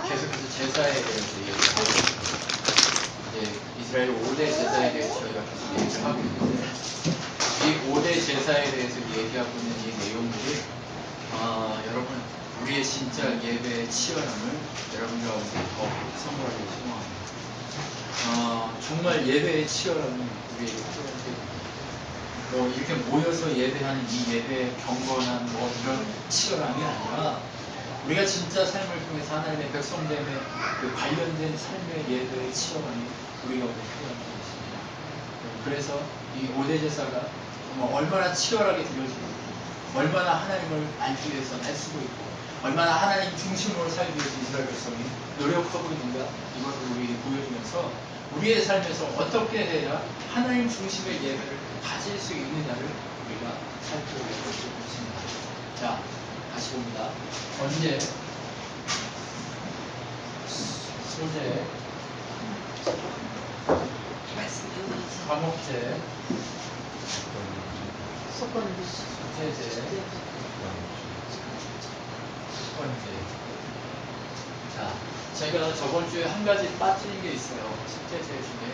계속해서 제사에 대해서 얘기하고 이제 이스라엘 5대 제사에 대해서 저희가 계속 얘기를 하고 있는데 이 5대 제사에 대해서 얘기하고 있는 이 내용들이 여러분 우리의 진짜 예배의 치열함을 여러분 가운데 더 선물하기 소망합니다. 정말 예배의 치열함이 우리에게 필요한데 뭐 이렇게 모여서 예배하는 이 예배의 경건한 뭐 이런 치열함이 아니라 우리가 진짜 삶을 통해서 하나님의 백성됨에 그 관련된 삶의 예배의 치열함이 우리가 오늘 필요한 것입니다. 그래서 이 5대 제사가 얼마나 치열하게 드려지고 얼마나 하나님을 알기 위해서 애쓰고 있고 얼마나 하나님 중심으로 살기 위해서 이스라엘 백성이 노력하고 있는가 이것을 우리에게 보여주면서 우리의 삶에서 어떻게 해야 하나님 중심의 예배를 가질 수 있느냐를 우리가 살펴보고 있습니다. 자, 다시 봅니다. 번제, 소제, 화목제, 속죄제, 속건제. 자, 제가 저번 주에 한 가지 빠뜨린 게 있어요. 속죄제 중에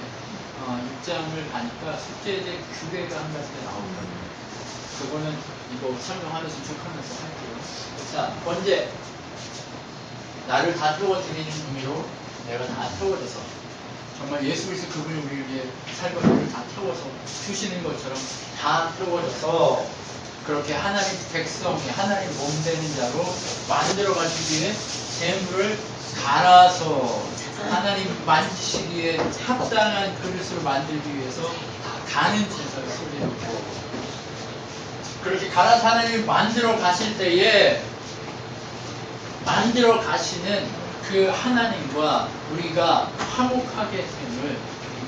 6장을 가니까 속죄제 규례가 한 가지가 나오거든요. 그거는 이거 설명하면서 쭉 하면서 할게요. 자, 번제. 나를 다 태워드리는 의미로 내가 다 태워져서 정말 예수 그리스도 그분이 우리를 위해 살거리를 다 태워서 주시는 것처럼 다 태워져서 그렇게 하나님 백성이 하나님 몸 되는 자로 만들어 가시기 위해 재물을 갈아서 하나님 만지시기에 합당한 그릇으로 만들기 위해서 가는 제사를 소개했고 그렇게 갈아서 하나님을 만들어 가실 때에 만들어 가시는 그 하나님과 우리가 화목하게 됨을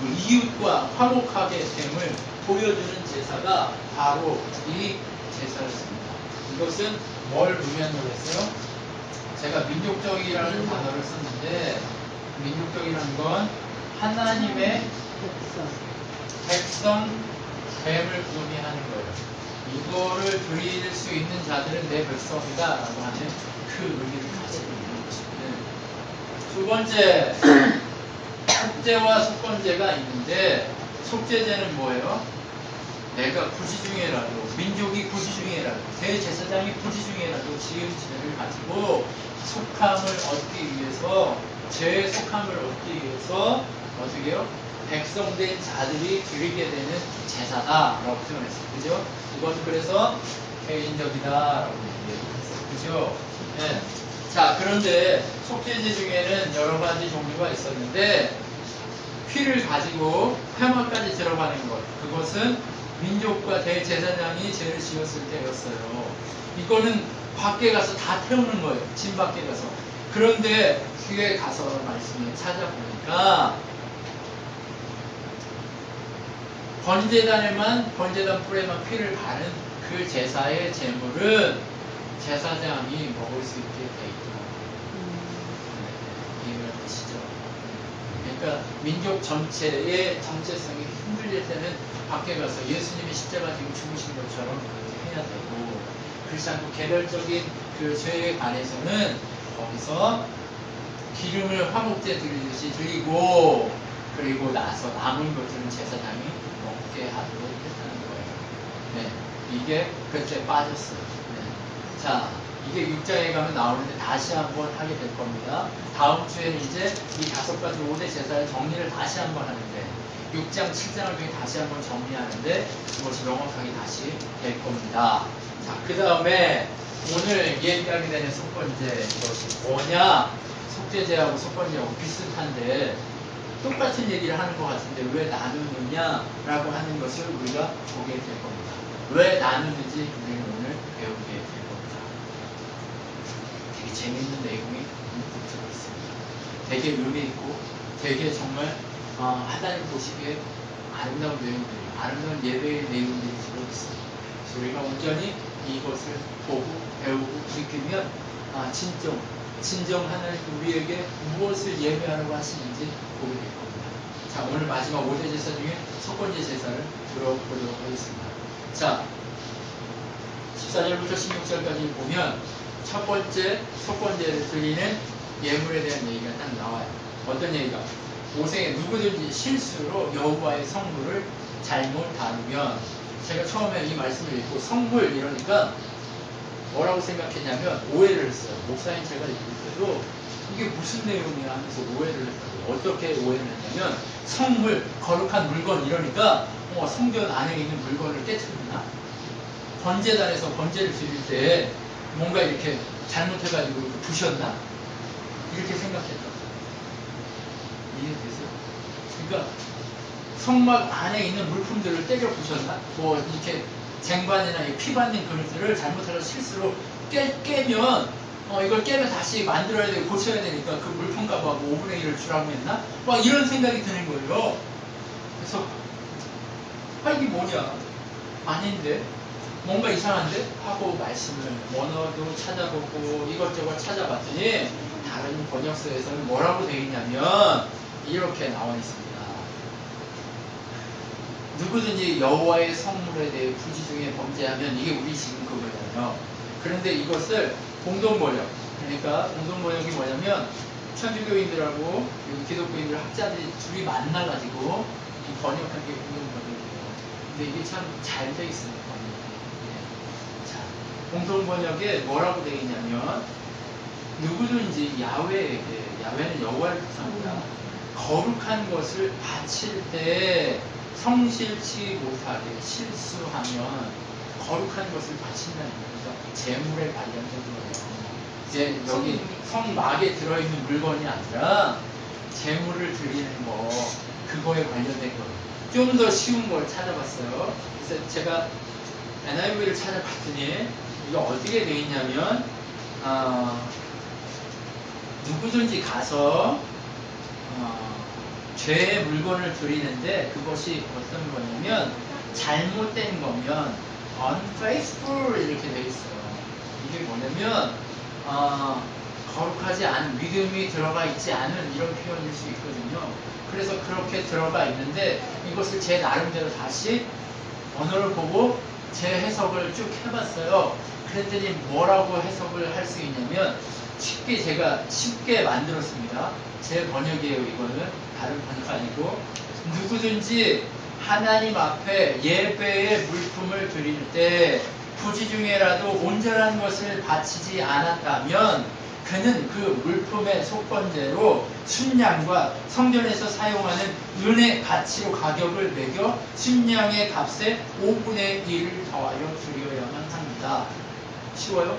그리고 이웃과 화목하게 됨을 보여주는 제사가 바로 이 제사였습니다. 이것은 뭘 의미하는 했어요? 제가 민족적이라는 단어를 썼는데 민족적이라는 건 하나님의 백성 됨을 의미하는 거예요. 이거를 드릴 수 있는 자들은 내 백성이다 라고 하는 그 의미를 가지고 있는 것입니다. 두 번째, 속죄와 속건제가 있는데 속죄제는 뭐예요? 내가 굳이 중에라도 민족이 굳이 중에라도 대제사장이 굳이 중에라도 지은 죄를 가지고 속함을 얻기 위해서 죄의 속함을 얻기 위해서 어떻게 해요? 백성된 자들이 드리게 되는 제사다라고 표현했어요. 그죠? 이건 그래서 개인적이다라고 얘기했어요. 그죠? 네. 자, 그런데 속죄제 중에는 여러 가지 종류가 있었는데 피를 가지고 회막까지 들어가는 것, 그것은 민족과 대제사장이 죄를 지었을 때였어요. 이거는 밖에 가서 다 태우는 거예요. 진 밖에 가서. 그런데 뒤에 가서 말씀을 찾아보니까 번제단 뿔에만 피를 바른 그 제사의 제물은 제사장이 먹을 수 있게 돼 있다. 이해가 되시죠? 그러니까 민족 전체의 정체성이 흔들릴 때는 밖에 가서 예수님이 십자가 지고 죽으신 것처럼 해야 되고 그렇지 않고 개별적인 그 죄에 관해서는 거기서 기름을 화목제 드리듯이 드리고 그리고 나서 남은 것들은 제사장이 먹게 하도록 했다는 거예요. 네, 이게 그때 빠졌어요. 네. 자, 이게 6장에 가면 나오는데 다시 한번 하게 될 겁니다. 다음 주에는 이제 이 5가지 5대 제사의 정리를 다시 한번 하는데 6장, 7장을 통해 다시 한번 정리하는데 그것이 명확하게 다시 될 겁니다. 자, 그 다음에 오늘 얘기하게 되는 속건제 이것이 뭐냐? 속죄제하고 속건제하고 비슷한데 똑같은 얘기를 하는 것 같은데 왜 나누느냐라고 하는 것을 우리가 보게 될 겁니다. 왜 나누는지 우리는 오늘 배우게 될 겁니다. 되게 재미있는 내용이 들어 있습니다. 되게 의미 있고 되게 정말 하나님 보시기에 아름다운 내용들이 아름다운 예배의 내용들이 들어 있습니다. 그래서 우리가 온전히 이것을 보고 배우고 느끼면 진정 하나님 우리에게 무엇을 예배하라고 하시는지 보게 될 겁니다. 자, 오늘 마지막 5대 제사 중에 속건제 제사를 들어보도록 하겠습니다. 자, 14절부터 16절까지 보면 첫 번째 속건제를 드리는 예물에 대한 얘기가 딱 나와요. 어떤 얘기가? 모세에 누구든지 실수로 여호와의 성물을 잘못 다루면, 제가 처음에 이 말씀을 읽고 성물 이러니까 뭐라고 생각했냐면 오해를 했어요. 목사님 제가 읽을 때도 이게 무슨 내용이야 하면서 오해를 했어요. 어떻게 오해를 했냐면 성물, 거룩한 물건 이러니까 성전 안에 있는 물건을 깨뜨렸나? 번제단에서 번제를 드릴 때 뭔가 이렇게 잘못해가지고 부셨나? 이렇게 생각했다. 이해되세요? 그러니까 성막 안에 있는 물품들을 때려 부셨나? 뭐 이렇게 쟁반이나 피 받는 그릇들을 잘못해서 실수로 깨면 이걸 깨면 다시 만들어야 되고 고쳐야 되니까 그 물품값 하고 5분의 1을 주라고 했나? 막 이런 생각이 드는 거예요. 그래서 이게 뭐냐? 아닌데? 뭔가 이상한데? 하고 말씀을 원어도 찾아보고 이것저것 찾아봤더니 다른 번역서에서는 뭐라고 되어 있냐면 이렇게 나와 있습니다. 누구든지 여호와의 성물에 대해 부지 중에 범죄하면, 이게 우리 지금 그거잖아요. 그런데 이것을 공동번역, 그러니까 공동번역이 뭐냐면 천주교인들하고 기독교인들 학자들이 둘이 만나가지고 이 번역한 게 공동번역이에요. 근데 이게 참 잘 돼 있습니다. 자, 공동번역에 뭐라고 되어 있냐면 누구든지 야훼에게, 야훼는 여호와를 뜻합니다. 거룩한 것을 바칠 때 성실치 못하게 실수하면 거룩한 것을 바친다는 거죠. 재물에 관련된 거예요. 이제 여기 성막에 들어있는 물건이 아니라 재물을 드리는 거, 그거에 관련된 거예요. 좀 더 쉬운 걸 찾아봤어요. 그래서 제가 NIV를 찾아봤더니 이거 어떻게 되어 있냐면 누구든지 가서 죄의 물건을 드리는데 그것이 어떤 거냐면 잘못된 거면 unfaithful 이렇게 돼 있어요. 이게 뭐냐면 거룩하지 않은, 믿음이 들어가 있지 않은 이런 표현일 수 있거든요. 그래서 그렇게 들어가 있는데 이것을 제 나름대로 다시 언어를 보고 제 해석을 쭉 해봤어요. 그랬더니 뭐라고 해석을 할 수 있냐면 제가 쉽게 만들었습니다. 제 번역이에요. 이거는 다른 번역 아니고, 누구든지 하나님 앞에 예배의 물품을 드릴 때 부지 중에라도 온전한 것을 바치지 않았다면 그는 그 물품의 속건제로 순양과 성전에서 사용하는 은의 가치로 가격을 매겨 순양의 값에 5분의 1을 더하여 드려야만 합니다. 쉬워요?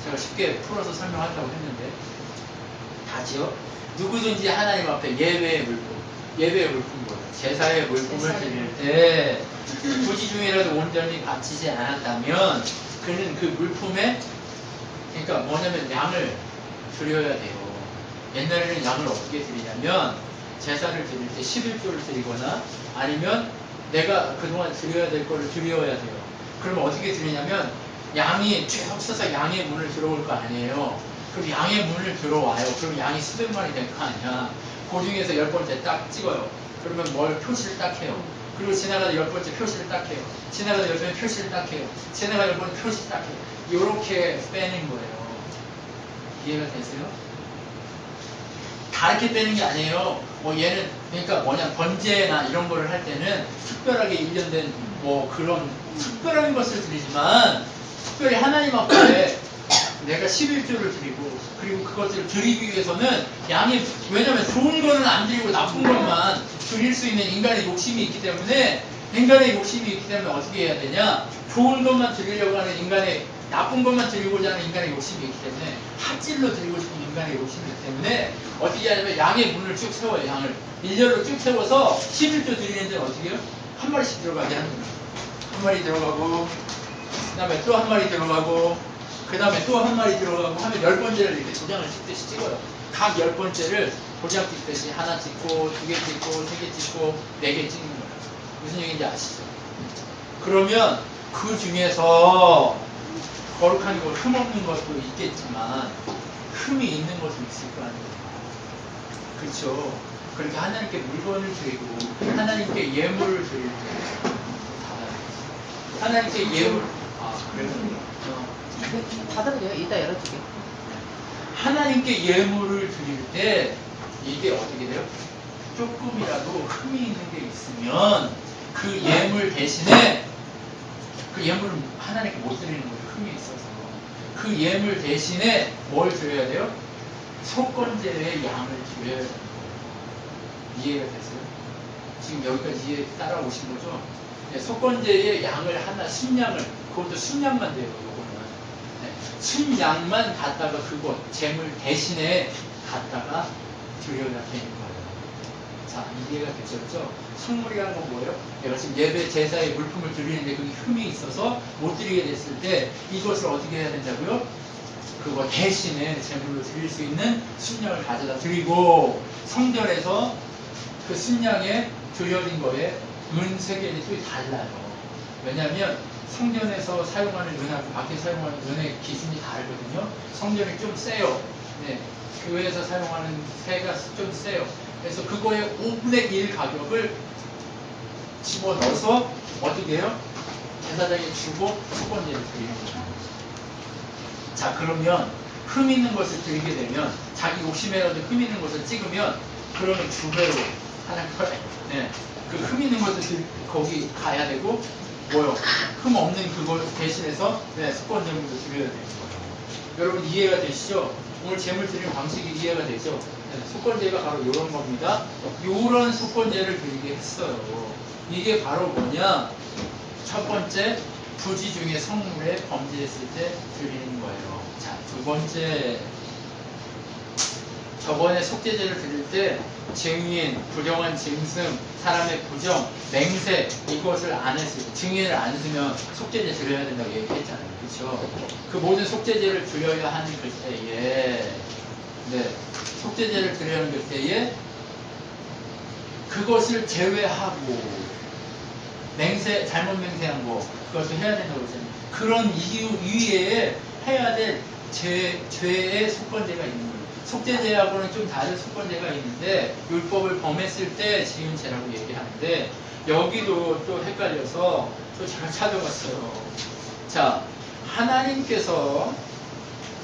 제가 쉽게 풀어서 설명한다고 했는데 다지요? 누구든지 하나님 앞에 예배의 물품 뭐예요? 제사의 물품을 드릴 때 부지 중이라도 온전히 바치지 않았다면 그는 그 물품에, 그러니까 뭐냐면 양을 드려야 돼요. 옛날에는 양을 어떻게 드리냐면 제사를 드릴 때 11조를 드리거나 아니면 내가 그동안 드려야 될 거를 드려야 돼요. 그러면 어떻게 드리냐면 양이 쭉 서서 양의 문을 들어올 거 아니에요. 그럼 양의 문을 들어와요. 그럼 양이 수백 마리 될 거 아니야. 그 중에서 10번째 딱 찍어요. 그러면 뭘 표시를 딱 해요. 그리고 지나가다 10번째 표시를 딱 해요. 지나가다 10번째 표시를 딱 해요. 지나가다 10번째 표시 딱 해요. 이렇게 빼는 거예요. 이해가 되세요? 다 이렇게 빼는 게 아니에요. 얘는 그러니까 뭐냐, 번제나 이런 거를 할 때는 특별하게 일련된 그런 특별한 것을 드리지만 특별히 하나님 앞에 내가 11조를 드리고 그리고 그것들을 드리기 위해서는 양이, 왜냐면 좋은 거는 안 드리고 나쁜 것만 드릴 수 있는 인간의 욕심이 있기 때문에 어떻게 해야 되냐, 좋은 것만 드리려고 하는 인간의, 나쁜 것만 드리고자 하는 인간의 욕심이 있기 때문에 합질로 드리고 싶은 인간의 욕심이 있기 때문에 어떻게 하냐면 양의 문을 쭉 세워요. 양을 일렬로 쭉 세워서 11조 드리는 데는 어떻게 해요? 한 마리씩 들어가게 하는 거예요. 한 마리 들어가고 그 다음에 또 한 마리 들어가고 그 다음에 또 한 마리 들어가고 하면 10번째를 이렇게 도장을 찍듯이 찍어요. 각 10번째를 도장 찍듯이 하나 찍고, 2개 찍고, 3개 찍고, 4개 찍는 거예요. 무슨 얘기인지 아시죠? 그러면 그 중에서 거룩한 것, 흠 없는 것도 있겠지만 흠이 있는 것도 있을 거 아니에요. 그렇죠? 그렇게 하나님께 물건을 드리고 하나님께 예물을 드릴 때 하나님께 예물, 그래요? 닫아줘요. 이따 열어줄게. 하나님께 예물을 드릴 때 이게 어떻게 돼요? 조금이라도 흠이 있는 게 있으면 그 예물 대신에 그 예물을 하나님께 못 드리는 거예요. 흠이 있어서. 그 예물 대신에 뭘 드려야 돼요? 속건제의 양을 드려야 되는 거예요. 이해가 됐어요? 지금 여기까지 이해 따라오신 거죠? 네, 속건제의 양을 하나, 순양을, 그것도 순양만 돼요. 요거는. 네, 순양만 갖다가 그것, 재물 대신에 갖다가 드려야 되는 거예요. 자, 이해가 되셨죠? 성물이라는 건 뭐예요? 내가 지금 예배 제사에 물품을 드리는데 그게 흠이 있어서 못 드리게 됐을 때 이것을 어떻게 해야 된다고요? 그거 대신에 제물로 드릴 수 있는 순양을 가져다 드리고, 성전에서 그 순양에 드려진 거에 은 세겔이 또 달라요. 왜냐하면 성전에서 사용하는 은하고 밖에 사용하는 은의 기준이 다르거든요. 성전이 좀 세요. 네, 교회에서 사용하는 세가 좀 세요. 그래서 그거의 5분의 1 가격을 집어넣어서 어떻게 해요? 제사장에 주고 속건제를 드리는 거예요. 자, 그러면 흠 있는 것을 드리게 되면 자기 욕심에라도 흠 있는 것을 찍으면 그러면 두 배로 하나님 네, 그 흠 있는 것을 거기 가야 되고 뭐요? 흠 없는 그걸 대신해서 네, 속건제물도 드려야 되는 거예요. 여러분 이해가 되시죠? 오늘 제물 드리는 방식이 이해가 되죠? 네, 속건제가 바로 이런 겁니다. 이런 속건제를 드리게 했어요. 이게 바로 뭐냐? 첫 번째, 부지 중에 성물에 범죄했을 때 드리는 거예요. 자, 두 번째, 저번에 속죄제를 드릴 때 증인, 불용한 짐승, 사람의 부정, 맹세 이것을 안 했어요. 증인을 안 쓰면 속죄제 드려야 된다고 얘기했잖아요. 그렇죠? 그 모든 속죄제를 드려야 하는 그때에 네, 속죄제를 드려야 하는 그때에 그것을 제외하고 맹세, 잘못 맹세한 거 그것도 해야 된다고 그랬잖아요. 그런 이유 이외에 해야 될 죄의 속건제가 있는 거예요. 속죄제하고는 좀 다른 속건제가 있는데 율법을 범했을 때 지은 죄라고 얘기하는데 여기도 또 헷갈려서 또 제가 찾아봤어요. 자, 하나님께서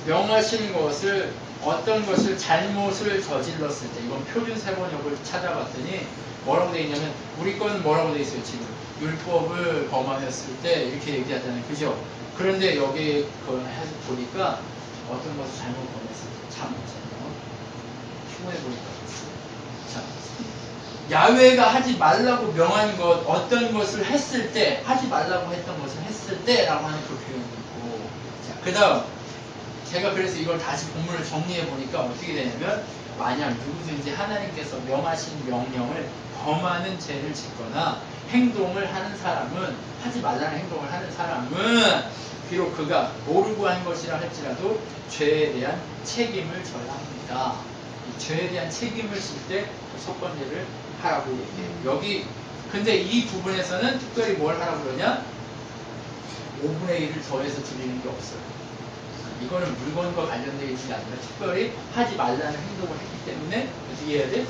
명하신 것을 어떤 것을 잘못을 저질렀을 때 이건 표준 세번역을 찾아봤더니 뭐라고 되어 있냐면 우리 거는 뭐라고 되어 있어요 지금 율법을 범하였을 때 이렇게 얘기하잖아요. 그죠? 그런데 여기 그걸 해서 보니까 어떤 것을 잘못 범했을 때 참 피곤해 보니까 자, 야훼가 하지 말라고 명한 것 어떤 것을 했을 때 하지 말라고 했던 것을 했을 때라고 하는 그 표현이 있고 자, 그 다음 제가 그래서 이걸 다시 본문을 정리해 보니까 어떻게 되냐면 만약 누구든지 하나님께서 명하신 명령을 범하는 죄를 짓거나 행동을 하는 사람은 하지 말라는 행동을 하는 사람은 비록 그가 모르고 한 것이라 할지라도 죄에 대한 책임을 져야 합니다. 이 죄에 대한 책임을 질 때 그 속건제를 하라고 얘기해요. 여기 근데 이 부분에서는 특별히 뭘 하라고 그러냐? 5분의 1을 더해서 드리는 게 없어요. 이거는 물건과 관련되어 있는 게 아니라 특별히 하지 말라는 행동을 했기 때문에 어떻게 해야 돼?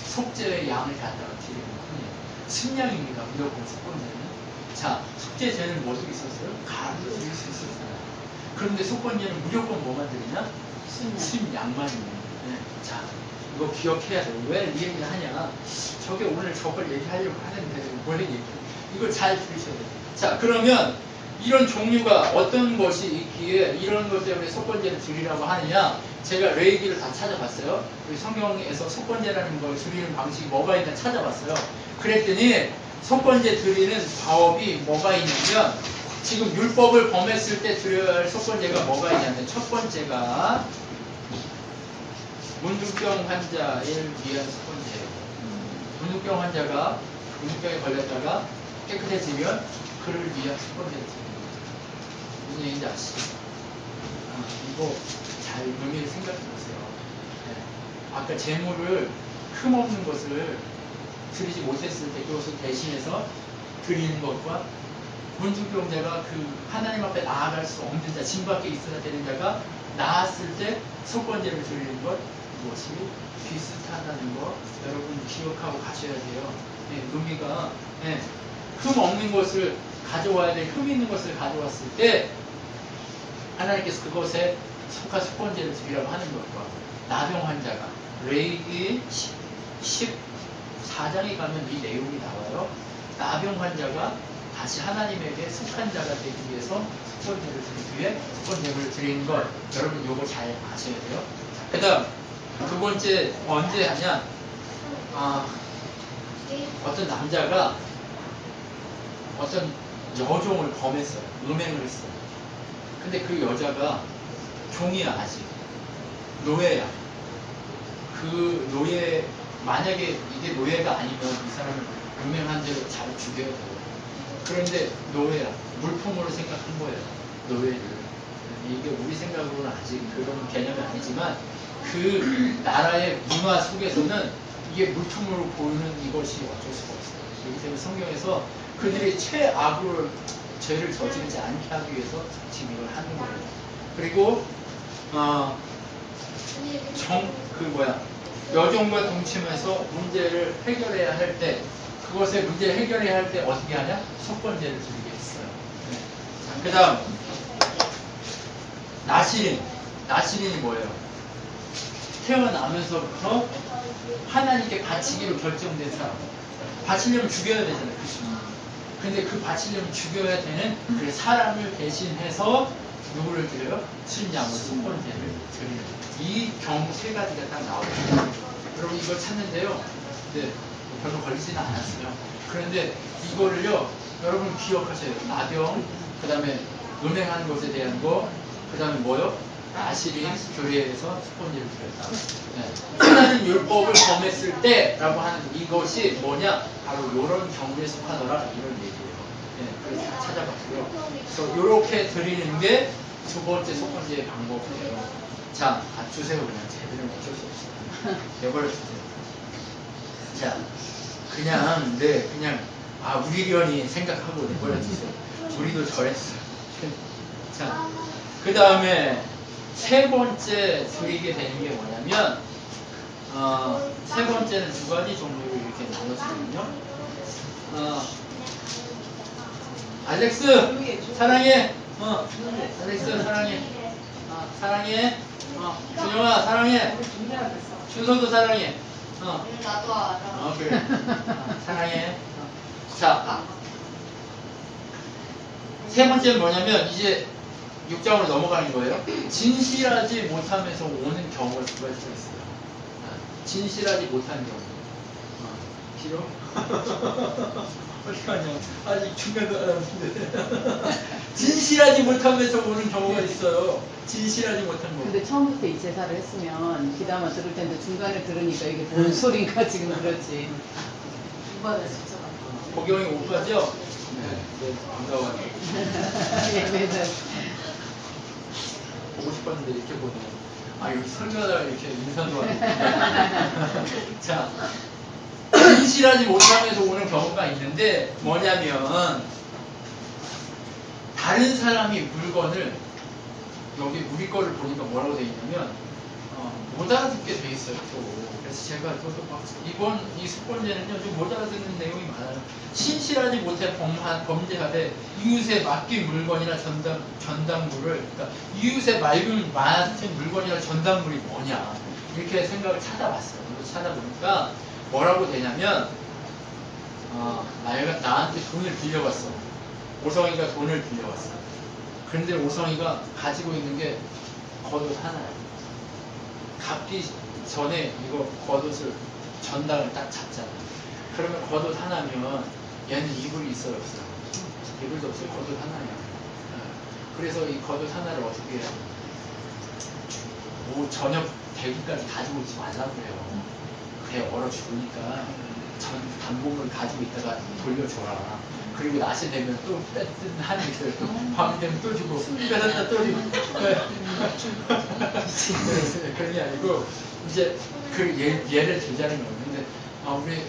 속죄의 양을 갖다가 드리는 거예요. 순양입니다. 무조건 속건제는. 자, 속죄제는 뭐 있었어요? 가도 드릴 수 있었어요. 그런데 속건제는 무조건 뭐만 드리냐? 순양만 있는 거예요. 네. 자, 이거 기억해야 돼요. 왜 이 얘기를 하냐? 저게 오늘 저걸 얘기하려고 하는데 뭘 얘기해? 이걸 잘 들으셔야 돼요. 자, 그러면 이런 종류가 어떤 것이 있기에 이런 것 때문에 속건제를 드리라고 하느냐? 제가 레이기를 다 찾아봤어요. 우리 성경에서 속건제라는 걸 드리는 방식이 뭐가 있나 찾아봤어요. 그랬더니 속건제 드리는 방법이 뭐가 있냐면 지금 율법을 범했을 때 드려야 할 속건제가 뭐가 있냐면 첫 번째가 문둥병 환자를 위한 속건제예요. 문둥병 환자가 문둥병에 걸렸다가 깨끗해지면 그를 위한 속건제를 드립니다. 무슨 얘기인지 아시죠? 이거 잘 의미를 생각해 보세요. 네. 아까 재물을 흠없는 것을 드리지 못했을 때 그것을 대신해서 드리는 것과 문둥병자가 그 하나님 앞에 나아갈 수 없는 자, 진 밖에 있어야 되는 자가 나았을 때 속건제를 드리는 것 무엇이 비슷하다는 거 여러분 기억하고 가셔야 돼요. 네, 의미가 네, 흠 없는 것을 가져와야 될 흠 있는 것을 가져왔을 때 하나님께서 그것에 속한 속건제를 드리라고 하는 것과 나병 환자가 레위기 14장에 가면 이 내용이 나와요. 나병 환자가 다시 하나님에게 속한 자가 되기 위해서 속건제를 드리기 위해 속건제를 드리는 것, 여러분 요거 잘 아셔야 돼요. 그 다음 두 번째 언제 하냐, 어떤 남자가 어떤 여종을 범했어요. 음행을 했어요. 근데 그 여자가 종이야, 아직 노예야. 그 노예, 만약에 이게 노예가 아니면 이 사람을 음행한 죄로 잘 죽여야 돼요. 그런데 노예야, 물품으로 생각한 거예요, 노예를. 이게 우리 생각으로는 아직 그런 개념이 아니지만 그 나라의 문화 속에서는 이게 물품으로 보이는 이것이 어쩔 수가 없어요. 그렇기 때문에 성경에서 그들이 최악을 죄를 저지르지 않게 하기 위해서 지금 이걸 하는 거예요. 그리고 여종과 동침해서 문제를 해결해야 할 때, 그것의 문제를 해결해야 할 때 어떻게 하냐? 속건제를 드리게 했어요. 네. 그 다음 나시린이 뭐예요? 태어나면서부터 하나님께 바치기로 결정된 사람. 바치려면 죽여야 되잖아요. 그치? 근데 그 바치려면 죽여야 되는 그 사람을 대신해서 누구를 드려요? 순양을, 속건제를 드리는. 이 경우 세 가지가 딱 나오거든요. 여러분 이걸 찾는데요. 네, 별로 걸리지는 않았어요. 그런데 이거를요, 여러분 기억하셔야 돼요. 나병, 그 다음에 음행하는 것에 대한 거, 그 다음에 뭐요? 나시린 교회에서 속건제를 드렸다. 네. 하나님 율법을 범했을 때라고 하는 이것이 뭐냐? 바로 이런 경우에 속하더라, 이런 얘기예요. 네, 그래서 다 찾아봤고요. 그래서 이렇게 드리는 게 두 번째 속건제의 방법이에요. 자, 주세요. 그냥 제대로 어쩔 수 없어요. 내버려 주세요. 자, 그냥 우리련이 생각하고 내버려 주세요. 우리도 저랬어요. 자, 그 다음에 세 번째 드리게 되는 게 뭐냐면, 세 번째는 두 가지 종류로 이렇게 나눴거든요. 알렉스 사랑해. 알렉스 사랑해. 사랑해. 준영아 사랑해. 준서도 사랑해. 나도 알아. 그래. 사랑해. 자, 세 번째는 뭐냐면 이제 6장으로 넘어가는 거예요. 진실하지 못하면서 오는 경우가 두 가지가 있어요. 진실하지 못한 경우. 싫어? 어떡하냐. 아직 중간도 안 왔는데. 진실하지 못하면서 오는 경우가 있어요. 진실하지 못한 경우. 근데 처음부터 이 제사를 했으면 기다만 들을 텐데 중간에 들으니까 이게 뭔 소린가 지금 그렇지. 이번에 진짜 고경이 오빠죠? 네, 반가워요. 예배는 보고 싶었는데 이렇게 보네요. 여기 설교하다가 이렇게 인사도 하고. 자, 진실하지 못하면서 오는 경우가 있는데 뭐냐면 다른 사람이 물건을 여기 우리 거를 보니까 뭐라고 돼 있냐면 못 알아듣게 돼 있어요. 또 그래서 제가 저도 막 이번 이 속건제는요 좀 못 알아듣는 내용이 많아요. 신실하지 못해 범죄하되 이웃에 맡긴 물건이나 전당물을, 그러니까 이웃에 맡긴 물건이나 전당물이 뭐냐 이렇게 생각을 찾아봤어요. 그래서 찾아보니까 뭐라고 되냐면 나한테 돈을 빌려갔어. 오성이가 돈을 빌려갔어. 그런데 오성이가 가지고 있는 게 겉옷 하나야. 갚기 전에 이거 겉옷을 전당을 딱 잡잖아. 그러면 겉옷 하나면 얘는 이불이 있어요, 없어요? 이불도 없어요. 겉옷 하나야. 그래서 이 겉옷 하나를 어떻게 해요? 저녁 되기까지 가지고 있지 말라고 그래요. 그래, 얼어 죽으니까 단봉을 가지고 있다가 돌려줘라. 그리고 낮에 되면 또 뺏는 한이 있어요. 밤이 되면 또 주고, 뺏었다 또 주고. 그런 게 아니고, 이제 얘를 주자는 거예요. 근데, 우리,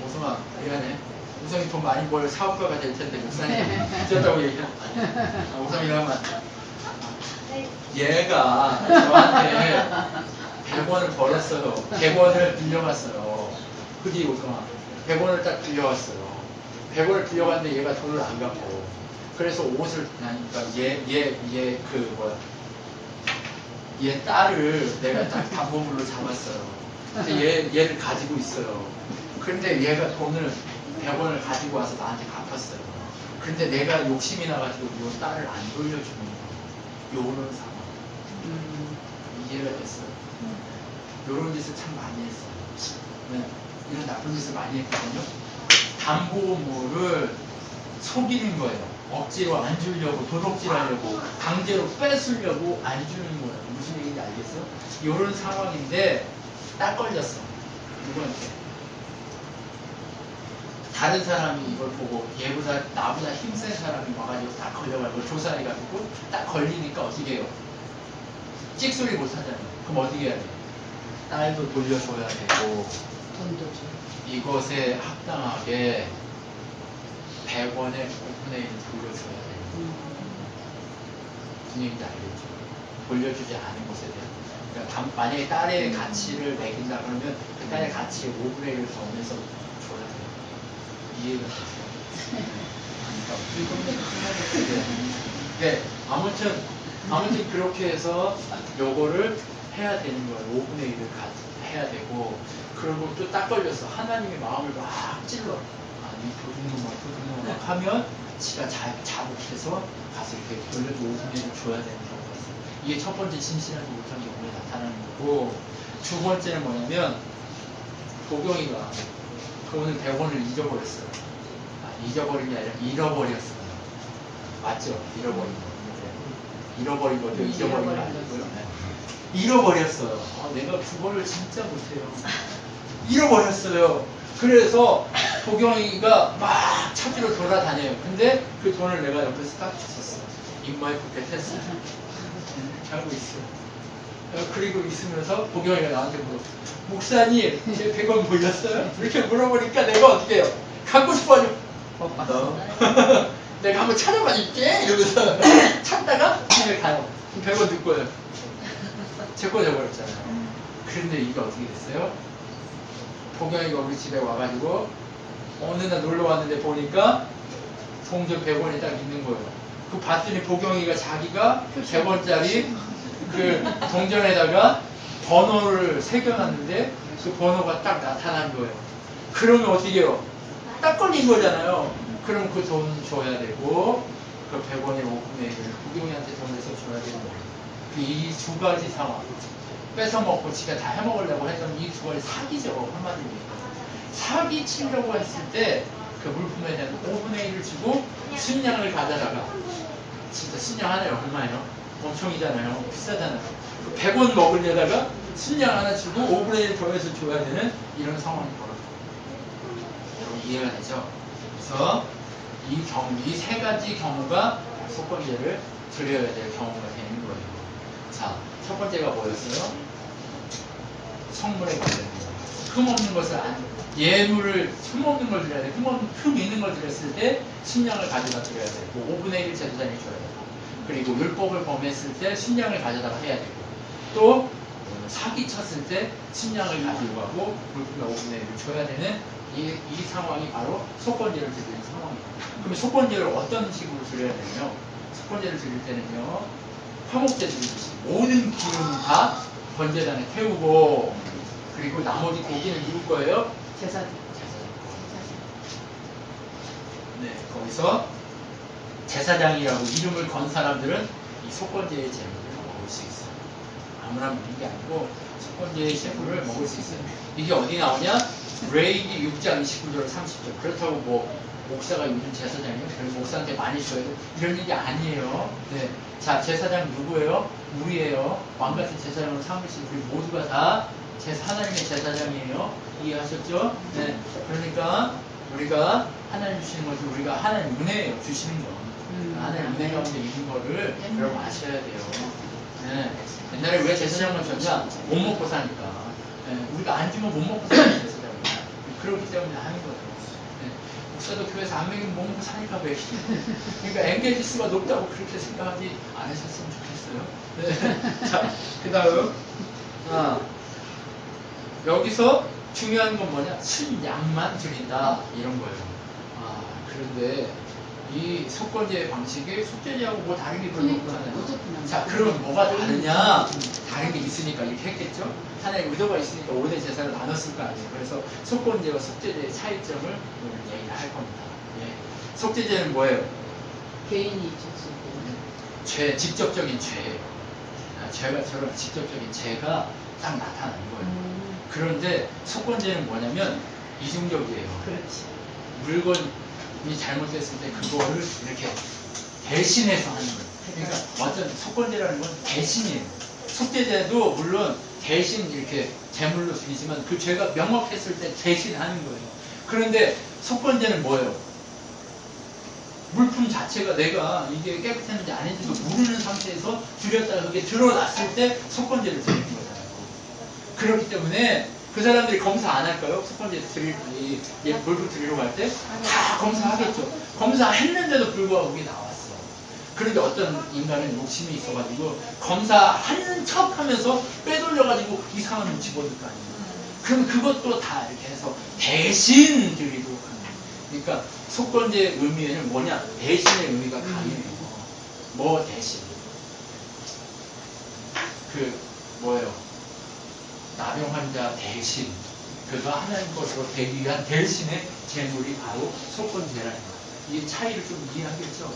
오성아, 미안해. 오성이 돈 많이 벌 사업가가 될 텐데, 목사님 주셨다고 얘기하면. 오성이가 하면, 얘가 저한테 100원을 벌었어요. 100원을 빌려갔어요. 그게 오성아. 100원을 딱 빌려왔어요. 100원을 빌려갔는데 얘가 돈을 안 갚고 그래서 옷을 나니까 얘 딸을 내가 딱 담보물로 잡았어요. 근데 얘를 가지고 있어요. 그런데 얘가 돈을 100원을 가지고 와서 나한테 갚았어요. 그런데 내가 욕심이 나가지고 이 딸을 안 돌려주는 거예요. 요런 상황. 이해가 됐어요. 요런 짓을 참 많이 했어요. 네. 이런 나쁜 짓을 많이 했거든요. 담보물을 속이는 거예요. 억지로 안 주려고, 도둑질하려고, 강제로 뺏으려고 안 주는 거예요. 무슨 얘기인지 알겠어요? 이런 상황인데 딱 걸렸어. 누구한테? 다른 사람이 이걸 보고 나보다 힘센 사람이 와가지고 딱 걸려가지고 조사해가지고 딱 걸리니까 어떻게 해요? 찍소리 못 하잖아요. 그럼 어떻게 해야 돼? 딸도 돌려줘야 되고 돈도 줘. 이것에 합당하게 100원의 5분의 1 돌려줘야 돼요. 무슨 얘기인지 알겠죠? 돌려주지 않은 것에 대한. 그러니까 만약에 딸의 가치를 매긴다 그러면 그 딸의 가치의 5분의 1을 더 내서 줘야 돼요. 이해가 되세요? 네, 아무튼 그렇게 해서 요거를 해야 되는 거예요. 5분의 1을 해야 되고, 그리고 또 딱 걸렸어. 하나님의 마음을 막 찔러. 아니, 도둑놈아 하면 지가 자복해서 가서 이렇게 돌려서 5분의 1을 줘야 되는 경우가 있어요. 이게 첫 번째 진실하지 못한 경우에 나타나는 거고, 두 번째는 뭐냐면, 도경이가 돈을 100원을 잊어버렸어요. 잊어버린 게 아니라 잃어버렸어요. 맞죠? 잃어버린 거. 잃어버린 거죠. 잊어버린 거 아니고요. 잃어버렸어요. 내가 국어를 진짜 못해요. 잃어버렸어요. 그래서 도경이가 막 찾으러 돌아다녀요. 근데 그 돈을 내가 옆에서 딱 줬었어. 입마에 붙게 했어. 알고 있어. 그리고 있으면서 도경이가 나한테 물어. 목사님, 제 100원 보였어요? 이렇게 물어보니까 내가 어떻게 해요? 갖고 싶어가지고 내가 한번 찾아봐 줄게 이러면서 찾다가 집에 가요. 100원 들 거예요. 제 거 줘버렸잖아요. 그런데 이게 어떻게 됐어요? 도경이가 우리 집에 와가지고 어느 날 놀러 왔는데 보니까 동전 100원이 딱 있는 거예요. 그 봤더니 도경이가 자기가 100원짜리 그 동전에다가 번호를 새겨놨는데 그 번호가 딱 나타난 거예요. 그러면 어떻게 해요? 딱 걸린 거잖아요. 그럼 그 돈 줘야 되고 그 100원의 5분의 1을 도경이한테 돈 내서 줘야 되는 거예요. 이 두 가지 상황. 뺏어먹고 지가 다 해먹으려고 했던 이 두 가지 사기죠. 한마디로. 사기 치려고 했을 때 그 물품에 대한 5분의 1을 주고 순양을 가져다가 진짜 순양 하나에 얼마예요? 엄청이잖아요. 비싸잖아요. 그 100원 먹으려다가 순양 하나 주고 5분의 1 더해서 줘야 되는 이런 상황이 벌어져요. 이해가 되죠? 그래서 이 세 가지 경우가 속건제를 드려야 될 경우가 되는 거예요. 자, 첫 번째가 뭐였어요? 성물에 관련된 흠없는 것을 예물을 흠없는 걸 드려야 돼. 흠 있는 걸 드렸을 때 순양을 가져다 드려야 되고 5분의 1 제사장이 줘야 되고 그리고 율법을 범했을 때 순양을 가져다가 해야 되고 또 사기 쳤을 때 순양을 가지고 가고 물품의 5분의 1을 줘야 되는 이 상황이 바로 속건제를 드리는 상황이에요. 그럼 속건제를 어떤 식으로 드려야 되냐면 속건제를 드릴 때는요 화목제 드리듯이 모든 기름 다 번제단에 태우고 그리고 나머지 고기는 누구 거예요? 제사. 네, 거기서 제사장이라고 이름을 건 사람들은 이 속건제의 제물을 먹을 수 있어요. 아무나 먹는 게 아니고 속건제의 제물을 먹을 수 있어요. 이게 어디 나오냐? 레위기 6장 29절 30절. 그렇다고 뭐 목사가 요즘 제사장이에요? 그래서 목사한테 많이 줘야 돼? 이런 얘기 아니에요. 네. 자, 제사장 누구예요? 우리예요. 왕같은 제사장으로 삼으신 우리 모두가 다 하나님의 제사장이에요. 이해하셨죠? 네. 그러니까 우리가 하나님 주시는 것이 우리가 하나님 은혜예요. 주시는 거. 하나님 은혜 가운데 있는 거를 여러분 아셔야 돼요. 네. 옛날에 왜 제사장만 줬냐? 못 먹고 사니까. 네. 우리가 안 주면 못 먹고 사는 제사장이에요. 그렇기 때문에 하는 거예요. 네. 목사도 교회에서 안 먹이면 못 먹고 사니까 왜? 그러니까 엔게지 수가 높다고 그렇게 생각하지 않으셨으면 좋겠어요. 네. 자, 그 다음. 여기서 중요한 건 뭐냐? 순양만 드린다. 이런 거예요. 그런데 이 속건제 방식이 속죄제하고 뭐 다른 게 별로 그러니까, 없잖아요. 어떻구나. 자, 그러면 뭐가 다르냐? 다른 게 있으니까 이렇게 했겠죠? 하나의 의도가 있으니까 5대 제사를 나눴을 거 아니에요. 그래서 속건제와 속죄제의 차이점을 오늘 얘기를 할 겁니다. 예. 속죄제는 뭐예요? 개인이 졌을 죄, 직접적인 죄. 죄가처럼 직접적인 죄가 딱 나타나는 때. 거예요. 그런데 속건제는 뭐냐면 이중적이에요. 그렇지. 물건이 잘못됐을 때 그거를 이렇게 대신해서 하는 거예요. 그러니까 완전 속건제라는 건 대신이에요. 속죄제도 물론 대신 이렇게 제물로 드리지만 그 죄가 명확했을 때 대신하는 거예요. 그런데 속건제는 뭐예요? 물품 자체가 내가 이게 깨끗했는지 아닌지도 모르는 상태에서 드렸다가 그게 드러났을 때 속건제를 드리는 거잖아요. 그렇기 때문에 그 사람들이 검사 안 할까요? 속건제 드릴 때, 볼부 드리러 갈 때 다 검사하겠죠. 검사했는데도 불구하고 그게 나왔어. 그런데 어떤 인간은 욕심이 있어가지고 검사하는 척 하면서 빼돌려가지고 이상한 놈 집어들 거 아니에요. 그럼 그것도 다 이렇게 해서 대신 드리도록 하는 거예요. 그러니까 속건제의 의미에는 뭐냐? 대신의 의미가 강해요. 뭐 대신? 뭐예요? 나병 환자 대신 그가 하나님 것으로 되기 위한 대신의 제물이 바로 속건제라는 거예요. 이 차이를 좀 이해하겠죠?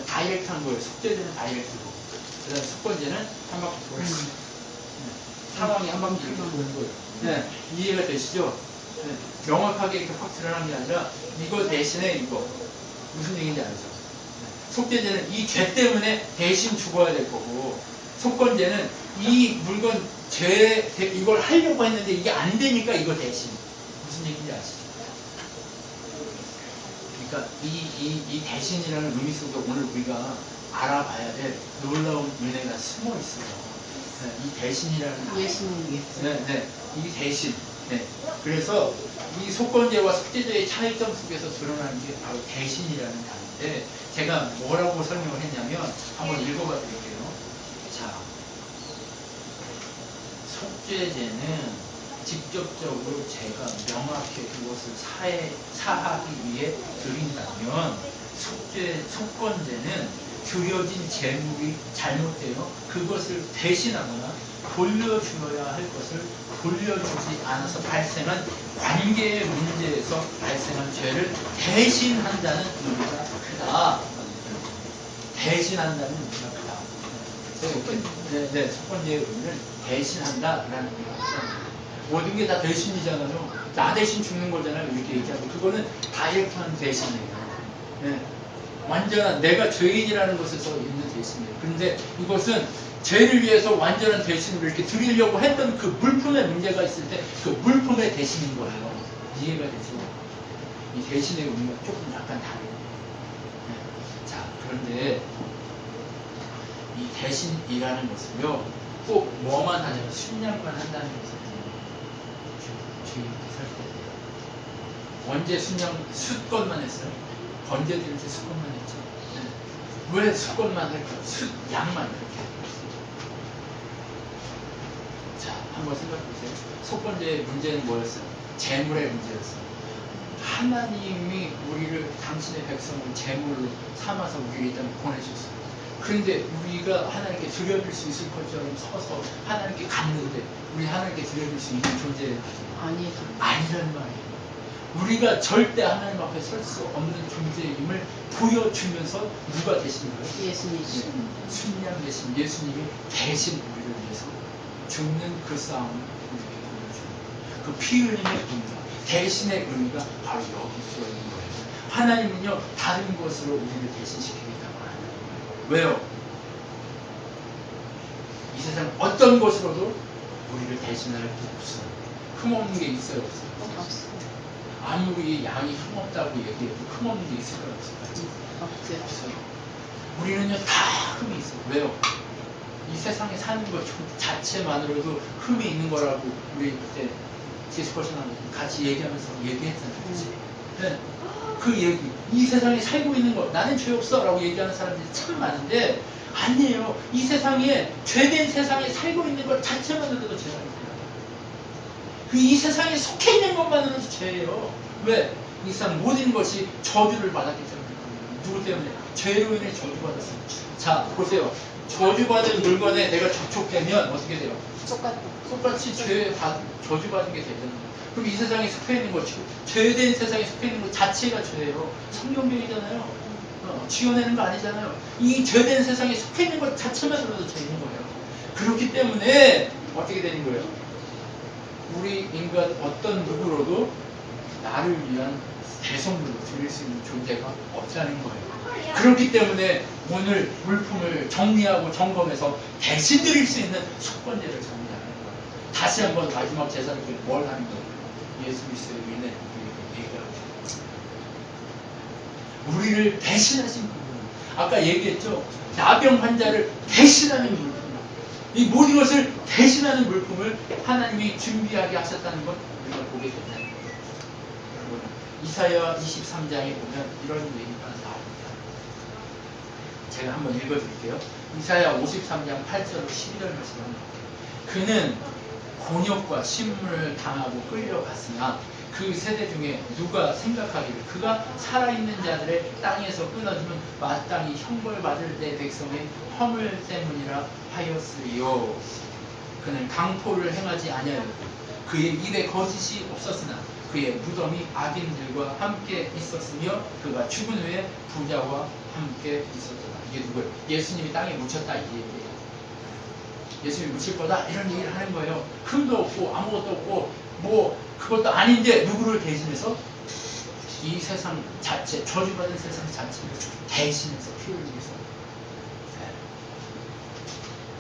다이렉트한 거예요. 속죄제는 다이렉트고 그 다음에 속건제는 한 바퀴 돌았어요. 상황이 한 바퀴 이렇게 도는 거예요. 네, 이해가 되시죠? 네, 명확하게 이렇게 확 드러난 게 아니라 이거 대신에 이거 무슨 얘기인지 알죠? 네, 속죄제는 이 죄 때문에 대신 죽어야 될 거고 속건제는 이 물건 죄 이걸 하려고 했는데 이게 안 되니까 이거 대신 무슨 얘기인지 아시죠? 그러니까 이 대신이라는 의미 속에 오늘 우리가 알아봐야 될 놀라운 은혜가 숨어 있어요. 네, 이 대신이라는 예수님. 네, 이 대신. 네. 그래서 이 속건제와 속죄제의 차이점 속에서 드러나는 게 바로 대신이라는 단어인데 제가 뭐라고 설명을 했냐면 한번 읽어봐 드릴게요. 자, 속죄제는 직접적으로 제가 명확히 그것을 사하기 위해 드린다면 속건제는 드려진 재물이 잘못되어 그것을 대신하거나 돌려주어야 할 것을 돌려주지 않아서 발생한 관계의 문제에서 발생한 죄를 대신한다는 의미가 크다. 대신한다는 의미가 크다. 속건제의 의미는 대신한다라는 의미가 크다. 모든 게 다 대신이잖아요. 나 대신 죽는 거잖아요. 이렇게 얘기하고 그거는 다이렉트한 대신이에요. 네. 완전한 내가 죄인이라는 것에서 있는 대신이에요. 그런데 이것은 죄를 위해서 완전한 대신을 이렇게 드리려고 했던 그 물품에 문제가 있을 때 그 물품의 대신인 거예요. 이해가 되죠? 이 대신의 의미가 조금 약간 다르요. 네. 자, 그런데 이 대신이라는 것은요, 꼭 뭐만 하냐면 순양만 한다는 것을 주의 살펴보세요. 언제 숫것만 했어요? 번제 드릴 때 숫것만 했죠. 네. 왜 숫것만 할까요? 양만 이렇게. 자, 한번 생각해보세요. 속건제의 문제는 뭐였어요? 재물의 문제였어요. 하나님이 우리를 당신의 백성을 재물로 삼아서 우리에게 보내셨어요. 그런데 우리가 하나님께 드려줄 수 있을 것처럼 서서 하나님께 갔는데 우리 하나님께 드려줄 수 있는 존재예요? 아니란 말이에요. 우리가 절대 하나님 앞에 설 수 없는 존재임을 보여주면서 누가 되신 거예요? 예수님. 순양 대신 예수님이 대신 우리를 위해서 죽는 그 싸움을 우리에게 보여주는 그 피 흘림의 의미가 대신의 의미가 바로 여기 써 있는 거예요. 하나님은요 다른 것으로 우리를 대신시키겠다고 하는 거예요. 왜요? 이 세상 어떤 것으로도 우리를 대신할 게 없어요. 흠없는 게 있어요, 없어요? 아무리 양이 흠없다고 얘기해도 흠없는 게 있을까요, 없을까요? 없어요. 우리는요 다 흠이 있어요. 왜요? 이 세상에 사는 것 자체만으로도 흠이 있는 거라고 우리 그때 디스커션하면서 같이 얘기하면서 얘기했잖아요. 그치? 네. 그 얘기, 이 세상에 살고 있는 것, 나는 죄 없어 라고 얘기하는 사람들이 참 많은데 아니에요. 이 세상에 죄된 세상에 살고 있는 것 자체만으로도 죄가 있어요. 이 세상에 속해 있는 것만으로도 죄예요. 왜? 이 세상 모든 것이 저주를 받았기 때문에. 누구 때문에? 죄로 인해 저주받았어요. 자, 보세요. 저주받은 물건에 내가 접촉되면 어떻게 돼요? 똑같이 저주받은 게 되잖아요. 그럼 이 세상에 속해 있는 것, 죄된 세상에 속해 있는 것 자체가 죄예요. 성경적이잖아요. 지어내는 거 아니잖아요. 이 죄된 세상에 속해 있는 것 자체만으로도 죄인 거예요. 그렇기 때문에 어떻게 되는 거예요? 우리 인간 어떤 누구로도 나를 위한 대성물로 드릴 수 있는 존재가 없다는 거예요. 그렇기 때문에 오늘 물품을 정리하고 점검해서 대신 드릴 수 있는 속건제를 정리하는 거예요. 다시 한번 마지막 제사를 때 뭘 하는 거예요? 예수 그리스도의 은혜 우리에게 얘기하고 우리를 대신하신 부분. 아까 얘기했죠. 나병 환자를 대신하는 물품. 이 모든 것을 대신하는 물품을 하나님이 준비하게 하셨다는 것 우리가 보게 된다는 거예요. 이사야 23장에 보면 이런 얘기가 나옵니다. 제가 한번 읽어드릴게요. 이사야 53장 8절로 11절 말씀. 그는 곤욕과 심문을 당하고 끌려갔으나 그 세대 중에 누가 생각하기를 그가 살아있는 자들의 땅에서 끊어지면 마땅히 형벌받을 내 백성의 허물 때문이라 하였으리요. 그는 강포를 행하지 아니하였고 그의 입에 거짓이 없었으나 그의 무덤이 악인들과 함께 있었으며 그가 죽은 후에 부자와 함께 있었더라. 이게 누구예요? 예수님이 땅에 묻혔다 이 얘기예요. 예수님이 묻힐 거다 이런 얘기를 하는 거예요. 흠도 없고 아무것도 없고 뭐 그것도 아닌데 누구를 대신해서 이 세상 자체 저주받은 세상 자체를 대신해서 피를 위해서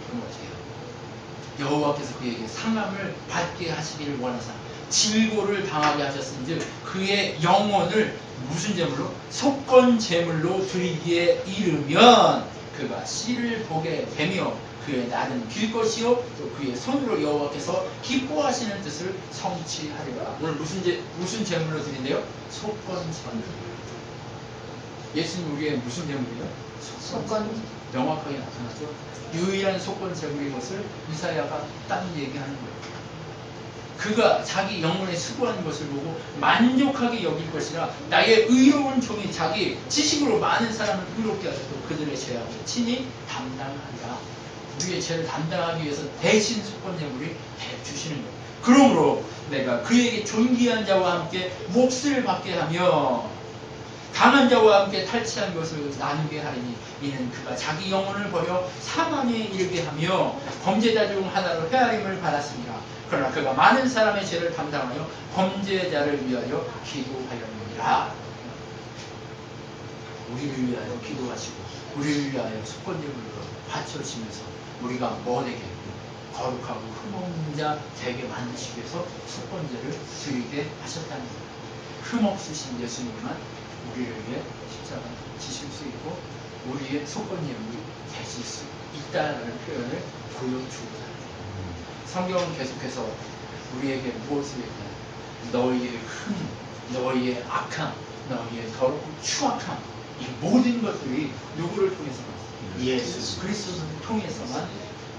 그런 거지요. 여호와께서 그에게 상함을 받게 하시기를 원하사 질고를 당하게 하셨은즉 그의 영혼을 무슨 제물로? 속건 제물로 드리기에 이르면 그가 씨를 보게 되며 그의 날은 길 것이요 또 그의 손으로 여호와께서 기뻐하시는 뜻을 성취하리라. 오늘 무슨 제물로 드린대요? 속건 제물. 예수님 우리의 무슨 제물이요? 속건. 명확하게 나타났죠. 유일한 속건 제물인 것을 이사야가 딱 얘기하는 거예요. 그가 자기 영혼에 수고하는 것을 보고 만족하게 여길 것이라 나의 의로운 종이 자기 지식으로 많은 사람을 의롭게 하셔도 그들의 죄악을 친히 담당하리라. 우리의 죄를 담당하기 위해서 대신 속건제물이 주시는 거예요. 그러므로 내가 그에게 존귀한 자와 함께 몫을 받게 하며 강한 자와 함께 탈취한 것을 나누게 하리니 이는 그가 자기 영혼을 버려 사망에 이르게 하며 범죄자 중 하나로 헤아림을 받았습니다. 그러나 그가 많은 사람의 죄를 담당하여 범죄자를 위하여 기도하였느니라. 우리를 위하여 기도하시고 우리를 위하여 속건제물로 바쳐지면서 우리가 뭐되게 거룩하고 흠없는 자 되게 만드시기 위해서 속건제를 드리게 하셨다는 거예요. 흠없으신 예수님만 우리를 위해 십자가 지실 수 있고 우리의 속건제물이 되실 수 있다는 표현을 보여주고자 합니다. 성경은 계속해서 우리에게 무엇을 얘기하냐? 너희의 흠, 너희의 악함, 너희의 더럽고 추악함 이 모든 것들이 누구를 통해서만? 예수 그리스도를 통해서만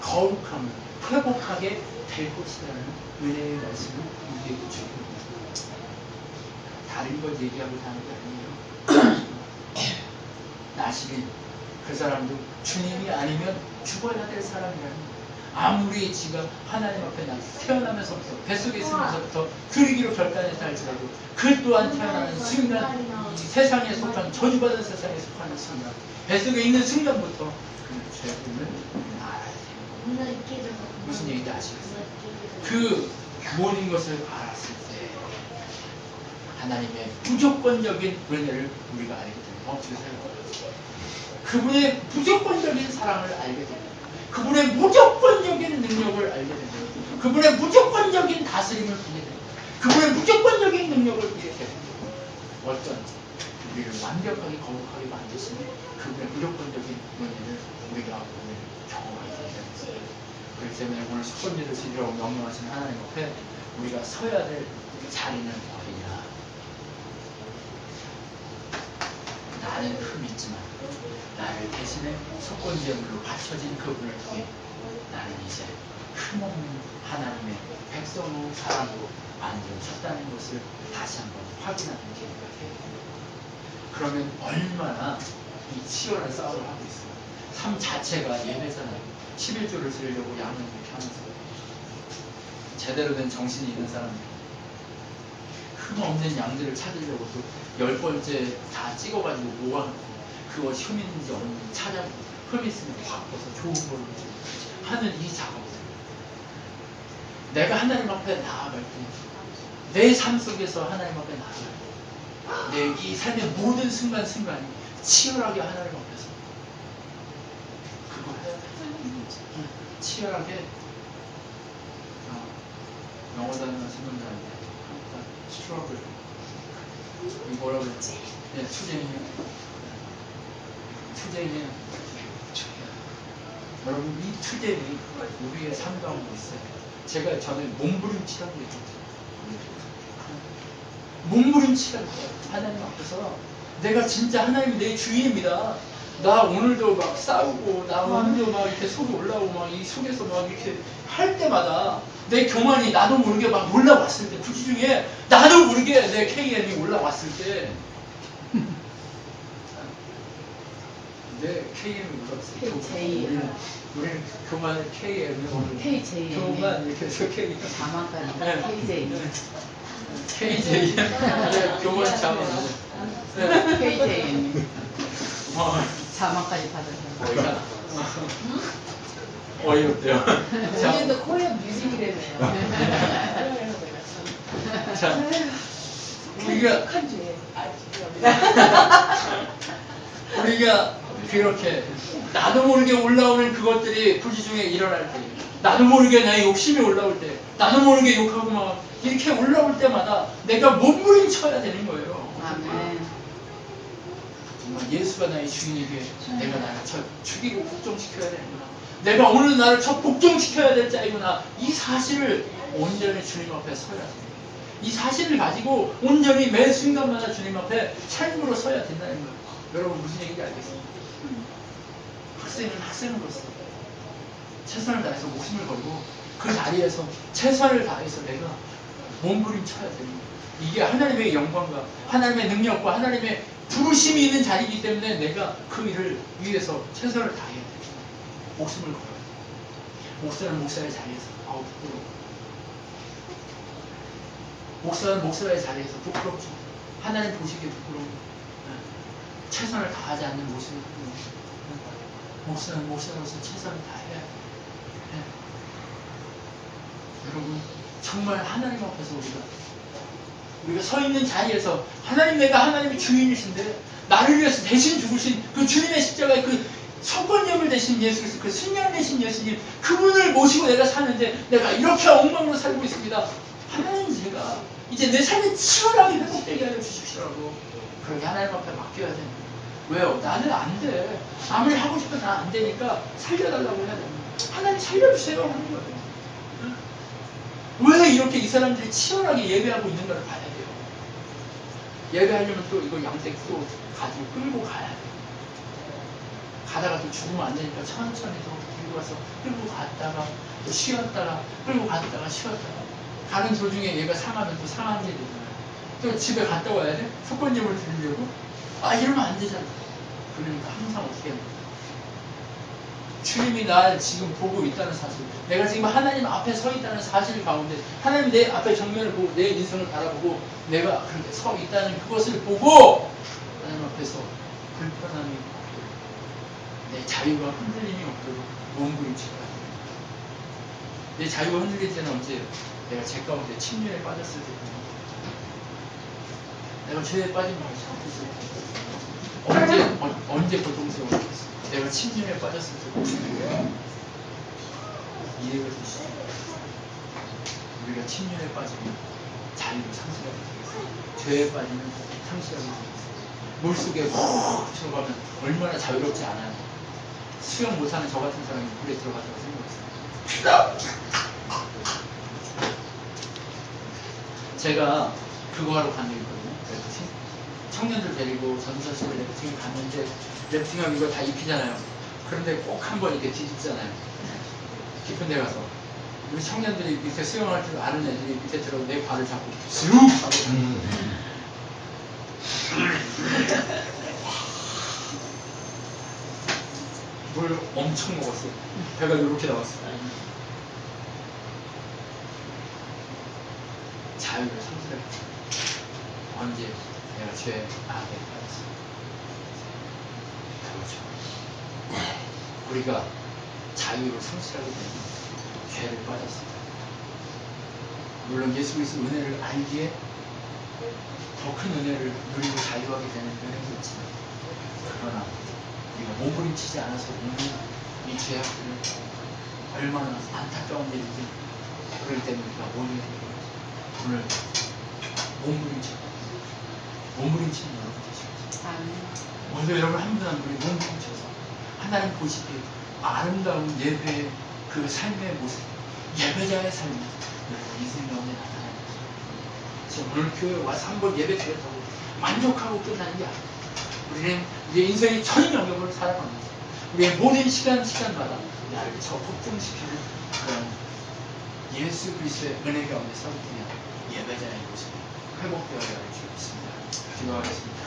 거룩함을 회복하게 될 것이라는 은혜의 말씀을 우리에게 주고 있습니다. 다른 걸 얘기하고 하는 게 아니에요. 나시린 그 사람도 주님이 아니면 죽어야 될 사람이라는 거예요. 아무리 지가 하나님 앞에 태어나면서부터 뱃속에 있으면서부터 그리기로 결단했다 할지라도 그 또한 태어나는 순간 이 세상에 속한 저주받은 세상에 속하는 순간 뱃속에 있는 순간부터 그 죄를 알아야 돼요. 무슨 얘기인지 아시겠어요? 그 모든 것을 알았을 때 하나님의 무조건적인 은혜를 우리가 알게 됩니다. 어떻게 생각해요? 그분의 무조건적인 사랑을 알게 됩니다. 그분의 무조건적인 능력을 알게 됩니다. 그분의 무조건적인 다스림을 보게 됩니다. 그분의 무조건적인 능력을 보게 됩니다. 어떤 우리를 완벽하게 거룩하게 만드시는 그분의 무조건적인 은혜를 우리가 오늘 경험하게 됩니다. 그렇기 때문에 오늘 속건제를 드리라고 명령하신 하나님 앞에 우리가 서야 될 자리는 어디냐? 나는 흠이 있지만 나를 대신에 속건제물로 바쳐진 그분을 통해 나는 이제 흠없는 하나님의 백성으로 사람으로 만들어졌다는 것을 다시 한번 확인하는 계기가 돼요. 그러면 얼마나 이 치열한 싸움을 하고 있어요. 삶 자체가 예배잖아요. 11조를 드리려고 양을 이렇게 하면서 제대로 된 정신이 있는 사람들, 흠없는 양들을 찾으려고 또 10번째 다 찍어가지고 모아놓고 그거 흠 있는지 없는지 찾아보고 흠 있으면 확 벗어 좋은 걸로 하는 이 작업들. 내가 하나님 앞에 나아갈 때 내 삶 속에서 하나님 앞에 나아갈 때 내 이 삶의 모든 순간순간이 치열하게 하나님 앞에서 그거 해야 돼. 치열하게 영어 단어가 생각나는데 스트러글 이 뭐라고 그랬지? 네, 투쟁이에요. 여러분 이 투쟁이 우리의 삶 가운데 있어요. 제가 전에 몸부림치라고 얘기했죠. 몸부림치라고 해요. 하나님 앞에서 내가 진짜 하나님이 내 주인입니다. 나 오늘도 막 싸우고 나 오늘도 막 이렇게 속이 올라오고 막 이 속에서 막 이렇게 할 때마다 내 교만이 나도 모르게 막 올라왔을 때 그 중에 나도 모르게 내 KM이 올라왔을 때 내 KM이 올라왔을 때 우리는 교만을 KM이 오늘 KJ 교만 이렇게 해서 KM 자막까지 네. KJ KJ 네, 교만 자막 네. KJ 자막까지 받으셨어요. 어이없대요. 오늘도 코리안 뮤직이라며요. 자, 우리가 그렇게 나도 모르게 올라오는 그것들이 부지중에 일어날 때, 나도 모르게 내 욕심이 올라올 때, 나도 모르게 욕하고 막 이렇게 올라올 때마다 내가 몸부림쳐야 되는 거예요. 아멘. 정말 예수가 나의 주인에게 내가 나를 죽이고 복종시켜야 되는구나. 내가 오늘 나를 복종시켜야 될 자이구나. 이 사실을 온전히 주님 앞에 서야 돼요. 이 사실을 가지고 온전히 매 순간마다 주님 앞에 삶으로 서야 된다는 거예요. 여러분 무슨 얘기인지 알겠습니까? 학생은 학생으로서 최선을 다해서 목숨을 걸고 그 자리에서 최선을 다해서 내가 몸부림쳐야 되는 거예요. 이게 하나님의 영광과 하나님의 능력과 하나님의 부르심이 있는 자리이기 때문에 내가 그 일을 위해서 최선을 다해야 돼요. 목숨을 걸어야 돼요. 목사는 목사의 자리에서 부끄러워. 목사는 목사의 자리에서 부끄럽죠. 하나님 보시기에 부끄러워. 최선을 다하지 않는 모습이 부끄러워. 목사는 목사로서 최선을 다해야 돼요. 여러분 정말 하나님 앞에서 우리가 서 있는 자리에서 하나님 내가 하나님의 주인이신데 나를 위해서 대신 죽으신 그 주님의 십자가의 그 속건념을 대신 예수께서 그 승리를 대신 예수님 그분을 모시고 내가 사는데 내가 이렇게 엉망으로 살고 있습니다. 하나님 제가 이제 내 삶이 치열하게 회복되게 하여 주십시오라고 그렇게 하나님 앞에 맡겨야 됩니다. 왜요? 나는 안 돼. 아무리 하고 싶어도 난 안 되니까 살려달라고 해야 됩니다. 하나님 살려주세요 하는 거예요. 왜 이렇게 이 사람들이 치열하게 예배하고 있는가를 봐야 돼요. 예배하려면 또 이거 양떼 또 가지고 끌고 가야 돼요. 가다가 또 죽으면 안 되니까 천천히 또 들고 가서 끌고 갔다가 또 쉬었다가 끌고 갔다가 쉬었다가 가는 도중에 얘가 상하면 또 상한 게 되잖아요. 또 집에 갔다 와야 돼? 속건념을 드리려고? 이러면 안 되잖아. 그러니까 항상 어떻게 해야 돼? 주님이 날 지금 보고 있다는 사실, 내가 지금 하나님 앞에 서 있다는 사실 가운데 하나님 내 앞에 정면을 보고 내 인생을 바라보고 내가 그렇게 서 있다는 그것을 보고 하나님 앞에서 불편함이 없도록 내 자유가 흔들림이 없도록 몸부림치고 내 자유가 흔들릴 때는 언제예요? 내가 죄 가운데 침륜에 빠졌을 때입니다. 내가 죄에 빠진 것을 참았을 때 언제 고통스러웠겠어? 내가 침륜에 빠졌을 때 이해가 되시죠? 우리가 침륜에 빠지면 자유를 상실하게 되겠어요. 죄에 빠지면 상실하게 되겠어요. 물속에 훅 들어가면 얼마나 자유롭지 않아요. 수영 못하는 저 같은 사람이 물에 들어가다가 생각했어요. 제가 그거 하러 간 적이 있거든요. 래프팅. 청년들 데리고 전사실에 래프팅을 갔는데 래프팅하면 이거 다 입히잖아요. 그런데 꼭 한 번 이렇게 뒤집잖아요. 깊은 데 가서 우리 청년들이 밑에 수영할 줄 아는 애들이 밑에 들어 내 발을 잡고 쑥 하고 물 엄청 먹었어. 배가 이렇게 나왔어. 자유를 상실했지. 언제 내가 죄 악에 빠졌어. 그렇죠. 우리가 자유를 상실하게 되면 죄를 빠졌습니다. 물론 예수 그리스도 은혜를 알기에 더 큰 은혜를 누리고 자유하게 되는 은혜도 있지만, 그러나 우리가 몸부림치지 않아서 오늘 이 죄악들을 얼마나 안타까운 일인지, 그럴 때는 우리가 뭘 해야 되는지 오늘 몸부림치는 여러분 되시겠죠. 오늘도 여러분 한 분 한 분이 몸부림쳐서 하나님 보시기에 아름다운 예배의 그 삶의 모습, 예배자의 삶이 여러분 인생 가운데 나타나는 거죠. 그래서 오늘 교회에 와서 한 번 예배 드렸다고 만족하고 끝나는 게 아니에요. 우리는 우리의 인생의 전 영역을 살아갑니다. 우리의 모든 시간마다 나를 적극적시키는 그런 예수 그리스도의 은혜 가운데 서기 때문에 예배자의 모습이 회복되어야 할 줄 믿습니다. 기도하겠습니다.